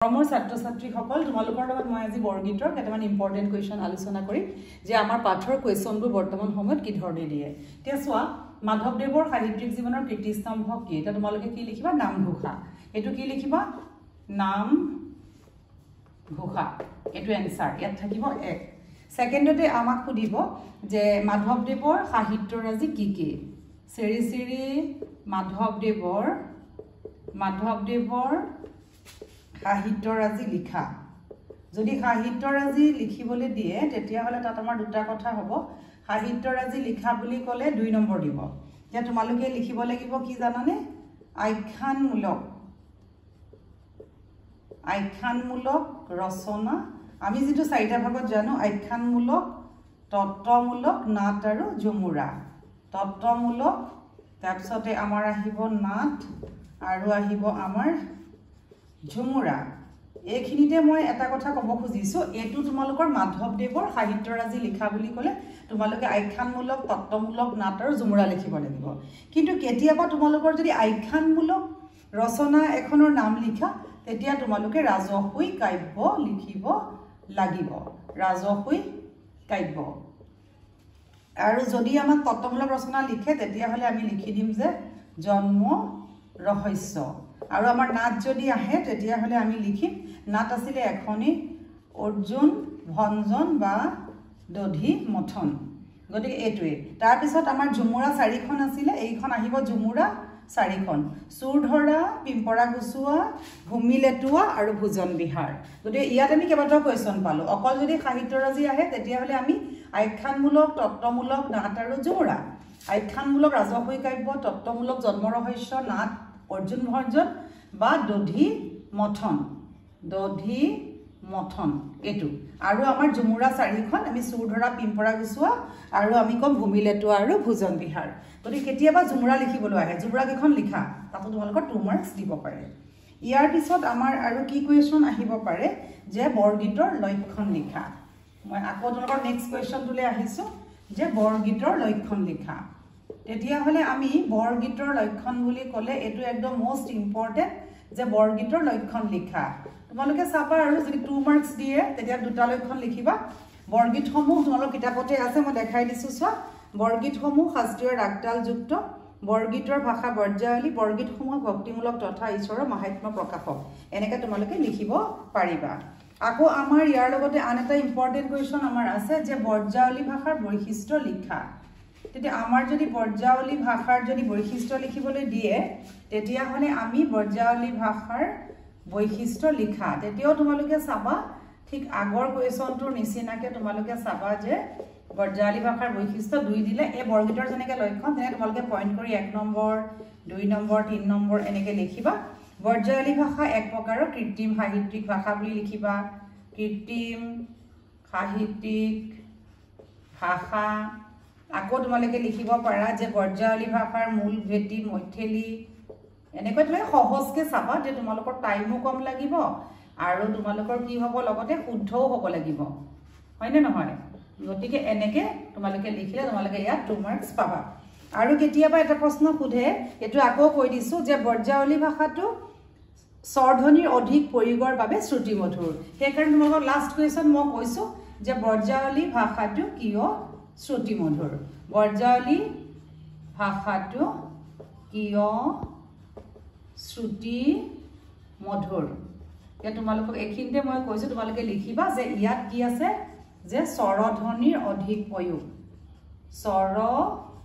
মোৰ ছাত্ৰ ছাত্ৰীসকল তোমালোকৰ লগত মই আজি বৰগীতৰ কেইটামান ইম্পৰ্টেণ্ট কুৱেশ্যন আলোচনা কৰিম যে আমাৰ পাঠৰ কুৱেশ্যনবোৰ বৰ্তমান সময়ত কি ধৰণে দিয়ে এতিয়া চোৱা মাধৱদেৱৰ সাহিত্যিক জীৱনৰ কীৰ্তিস্তম্ভ কি এটা তোমালোকে কি লিখিবা নামঘোষা এটো কি লিখিবা নামঘোষা এটো এনসাৰ ইয়াত থাকিব 1 সেকেন্ডতে আমাক সুধিব যে মাধৱদেৱৰ সাহিত্যৰাজি কি কি শ্ৰী শ্ৰী মাধৱদেৱৰ সাহিত্যৰাজি লিখা যদি সাহিত্যৰাজি লিখিবলৈ দিয়ে তেতিয়া হলে তাত আমাৰ দুটা কথা হ'ব সাহিত্যৰাজি লিখা বুলি ক'লে 2 নম্বৰ দিব যে তোমালোকে লিখিব লাগিব কি জানানে আখ্যানমূলক ৰচনা আমি যেটো চাৰিটা ভাগত জানো আখ্যানমূলক তত্ত্বমূলক নাট আৰু ঝুমুৰা তত্ত্বমূলক তাৰপিছতে আমাৰ আহিব নাট আৰু আহিব আমাৰ ঝুমুৰা এইখিনিতে মই এটা কথা ক'ব খুজিছো এটো তোমালোকৰ মাধৱদেৱৰ সাহিত্যৰাজি লিখা বুলি ক'লে তোমালোকে আখ্যানমূলক তত্ত্বমূলক নাট আৰু ঝুমুৰা লিখিব লাগিব কিন্তু কেতিয়াবা তোমালোকৰ যদি আখ্যানমূলক ৰচনা এখনৰ নাম লিখা তেতিয়া তোমালোকে ৰাজহুই কাব্য লিখিব লাগিব ৰাজহুই কাব্য আৰু যদি আমাক তত্ত্বমূলক ৰচনা লিখে তেতিয়া হলে আমি লিখি দিম যে জন্ম ৰহস্য আৰু আমাৰ নাট যদি আহে তেতিয়া হলে আমি লিখিম নাট আছিলে এখনি অৰ্জুন ভঞ্জন বা দধি মথন গতিকে এটোৱে তাৰ পিছত আমাৰ ঝুমুৰা 4খন আছিলে এইখন আহিব ঝুমুৰা 4খন সুৰধৰা পিম্পৰা গুছুৱা ভূমি লেটুৱা আৰু ভোজন বিহাৰ গতিকে ইয়াত আমি কেইবাটাও কোৱেশ্যন পালো অকল যদি সাহিত্যৰাজি আহে তেতিয়া হলে আমি আখ্যানমূলক তত্ত্বমূলক নাট আৰু ঝুমুৰা আখ্যানমূলক ৰাজহুই কাব্য তত্ত্বমূলক জন্ম ৰহস্য নাট অৰ্জুন ভঞ্জন বা দধি মথন এটো আৰু আমাৰ ঝুমুৰা 4খন আমি সুৰধৰা পিম্পৰা গুছুৱা আৰু আমি কম ভূমি লেটুৱা আৰু ভোজন বিহাৰ গতিকে কেতিয়াবা ঝুমুৰা লিখিবলৈ আহে ঝুমুৰা কেখন লিখা তাতো তোমালোকৰ 2 মাৰ্কস দিব পাৰে ইয়াৰ পিছত আমাৰ আৰু কি কুৱেশ্যন আহিব পাৰে যে বৰগীতৰ লক্ষণ লিখা মই আকৌ তোমালোকৰ নেক্সট কুৱেশ্যনটোলৈ আহিছো যে বৰগীতৰ লক্ষণ লিখা তেতিয়া হলে আমি বৰগীতৰ লক্ষণ বুলি ক'লে এটো একদম মোস্ট ইম্পৰ্টেন্ট যে বৰগীতৰ লক্ষণ লিখা তোমালোকে চাবা আৰু যদি 2 মাৰ্কস দিয়ে তেতিয়া দুটা লক্ষণ লিখিবা বৰগীতসমূহ তোমালোকৰ কিতাপতে আছে মই দেখাই দিছো চোৱা বৰগীতসমূহ শাস্ত্ৰীয় ৰাগতাল যুক্ত বৰগীতৰ ভাষা বৰ্জাৱলী বৰগীতসমূহ ভক্তিমূলক তথা ঈশ্বৰৰ মাহাত্ম্য প্ৰকাশক এনেকৈ তোমালোকে লিখিব পাৰিবা আকৌ আমাৰ ইয়াৰ লগতে আন এটা ইম্পৰ্টেন্ট কুৱেশ্যন আমাৰ আছে যে বৰ্জাৱলী ভাষাৰ বৈশিষ্ট্য লিখা তেতিয়া আমাৰ যদি বৰ্জাৱলী ভাষাৰ যদি বৈশিষ্ট্য লিখিবলৈ দিয়ে তেতিয়া হলে আমি বৰ্জাৱলী ভাষাৰ বৈশিষ্ট্য লিখা তেতিয়াও তোমালোকে চাবা ঠিক আগৰ কুৱেশ্যনটোৰ নিচিনাকে তোমালোকে চাবা যে বৰ্জাৱলী ভাষাৰ বৈশিষ্ট্য 2 দিলে এই বৰগীতৰ যেনেকৈ লক্ষণ তেনে তোমালোকে পইণ্ট কৰি 1 নম্বৰ 2 নম্বৰ 3 নম্বৰ এনেকৈ লিখিবা বৰ্জাৱলী ভাষা এক প্ৰকাৰৰ কৃত্ৰিম সাহিত্যিক ভাষা বুলি লিখিবা কৃত্ৰিম সাহিত্যিক ভাষা আকৌ তোমালোকে লিখিব পাৰা যে বৰ্জাৱলী ভাষাৰ মূল ভেটি মৈথিলী এনেকৈ তুমি সহজকে চাবা যে তোমালোকৰ টাইমো কম লাগিব আৰু তোমালোকৰ কি হ'ব লগতে শুদ্ধও হ'ব লাগিব হয়নে নহয় গতিকে এনেকৈ তোমালোকে লিখিলে তোমালোকে ইয়াত 2 মাৰ্কস পাবা আৰু কেতিয়াবা এটা প্ৰশ্ন সুধে এটো আকৌ কৈ দিছো যে বৰ্জাৱলী ভাষাটো স্বৰধ্বনিৰ অধিক প্ৰয়োগৰ বাবে শ্ৰুতিমধুৰ সেইকাৰণে তোমালোকৰ লাষ্ট কুৱেশ্যন মই কৈছো যে বৰ্জাৱলী ভাষাটো কিয় শ্ৰুতিমধুৰ বৰ্জাৱলী ভাষাটো কিয় শ্ৰুতিমধুৰ এতিয়া তোমালোকক এইখিনিতে মই কৈছো তোমালোকে লিখিবা যে ইয়াত কি আছে যে স্বৰধ্বনিৰ অধিক প্ৰয়োগ স্বৰধ্বনিৰ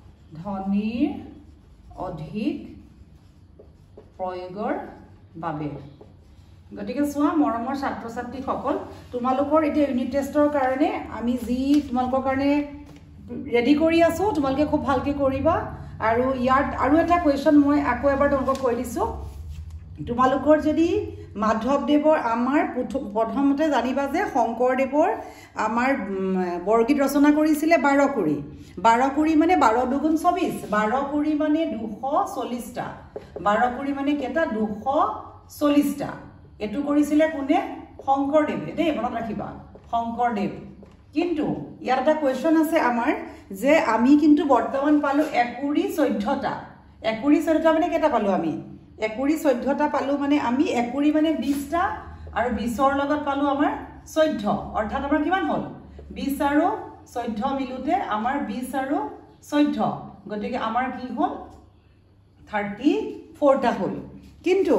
অধিক প্ৰয়োগৰ বাবে গতিকে চোৱা মৰমৰ ছাত্ৰ ছাত্ৰীসকল তোমালোকৰ এতিয়া ইউনিট টেষ্টৰ কাৰণে আমি যি তোমালোকৰ কাৰণে ৰেডি কৰি আছো তোমালোকে খুব ভালকে কৰিবা আৰু ইয়াত আৰু এটা কুৱেশ্যন মই আকৌ এবাৰ তোমালোকক কৈ দিছো তোমালোকৰ যদি মাধৱদেৱৰ আমাৰ প্ৰথমতে জানিবা যে শংকৰদেৱৰ আমাৰ বৰগীত ৰচনা কৰিছিলে 12 কুৰি মানে 12 দুগুণ 24 12 কুৰি মানে 240টা 12 কুৰি মানে কেটা 240টা এটো কৰিছিলে কোনে শংকৰদেৱে দেই মনত ৰাখিবা শংকৰদেৱ কিন্তু ইয়াৰ এটা কুৱেশ্যন আছে আমাৰ যে আমি কিন্তু বৰ্তমান পালো 1 কুৰি 14টা 1 কুৰি 14টা মানে কেটা পালো আমি 1 কুৰি 14টা পালো মানে আমি 1 কুৰি মানে 20টা আৰু 20ৰ লগত পালো আমাৰ 14 অৰ্থাৎ আমাৰ কিমান হল 20 আৰু 14 মিলুতে আমাৰ 20 আৰু 14 গতিকে আমাৰ কি হল 34 টা হল কিন্তু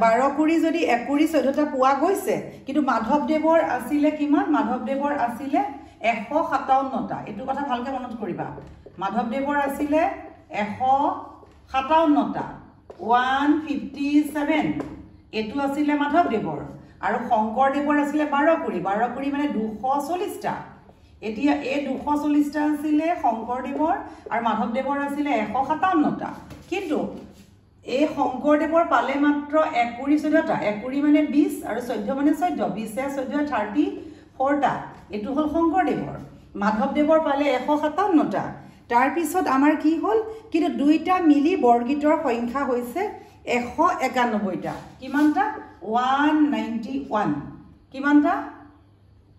12 কুৰি যদি 1 কুৰি 14 টা পোৱা গৈছে কিন্তু মাধৱদেৱৰ আছিলে কিমান মাধৱদেৱৰ আছিলে 157 টা এটো কথা ভালকে মনত কৰিবা মাধৱদেৱৰ আছিলে 157 টা 157 এটো আছিলে মাধৱদেৱৰ আৰু শংকৰদেৱৰ আছিলে 12 কুৰি মানে 240 টা এতিয়া এই 240 টা আছিলে শংকৰদেৱৰ আৰু মাধৱদেৱৰ আছিলে 157 টা কিন্তু এই শংকৰদেৱৰ পালে মাত্ৰ 1 কুৰি 14 টা 1 কুৰি মানে 20 আৰু 14 মানে 14 20 এ 14 34 টা এটো হল শংকৰদেৱৰ মাধৱদেৱৰ পালে 157 টা তাৰ পিছত আমাৰ কি হল কিন্তু দুইটা মিলি বৰ্গিতৰ সংখ্যা হৈছে 191 টা কিমানটা 191 কিমানটা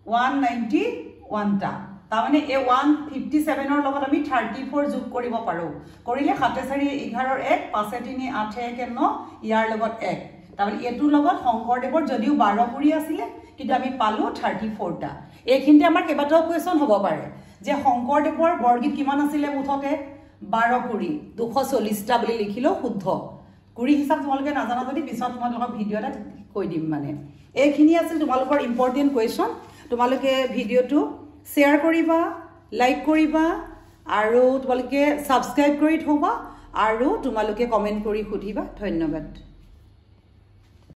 191 টা তাৰ মানে এই 157 ৰ লগত আমি 34 যোগ কৰিব পাৰো কৰিলে 7 4 11 ৰ 1 5 3 8 1 9 ইয়াৰ লগত 1 তাৰ মানে এটোৰ লগত শংকৰদেৱৰ যদিও 12 কুৰি আছিল কিন্তু আমি পালো 34 টা এইখিনতে আমাৰ কেবাটাও কোৱেশ্চন হ'ব পাৰে যে শংকৰদেৱৰ বৰ্গিত কিমান আছিল মুঠতে 12 কুৰি 240 টা বুলি লিখিলো শুদ্ধ কুৰি হিচাপ তোমালোকে নাজানা যদি পিছত তোমালোকৰ ভিডিও এটা কৈ দিম মানে এইখিনি আছিল তোমালোকৰ ইম্পৰ্টেন্ট কোৱেশ্চন তোমালোকে ভিডিওটো শেয়াৰ কৰিবা লাইক কৰিবা আৰু তোমালোকে সাবস্ক্ৰাইব কৰি থবা আৰু তোমালোকে কমেন্ট কৰি সুধিবা ধন্যবাদ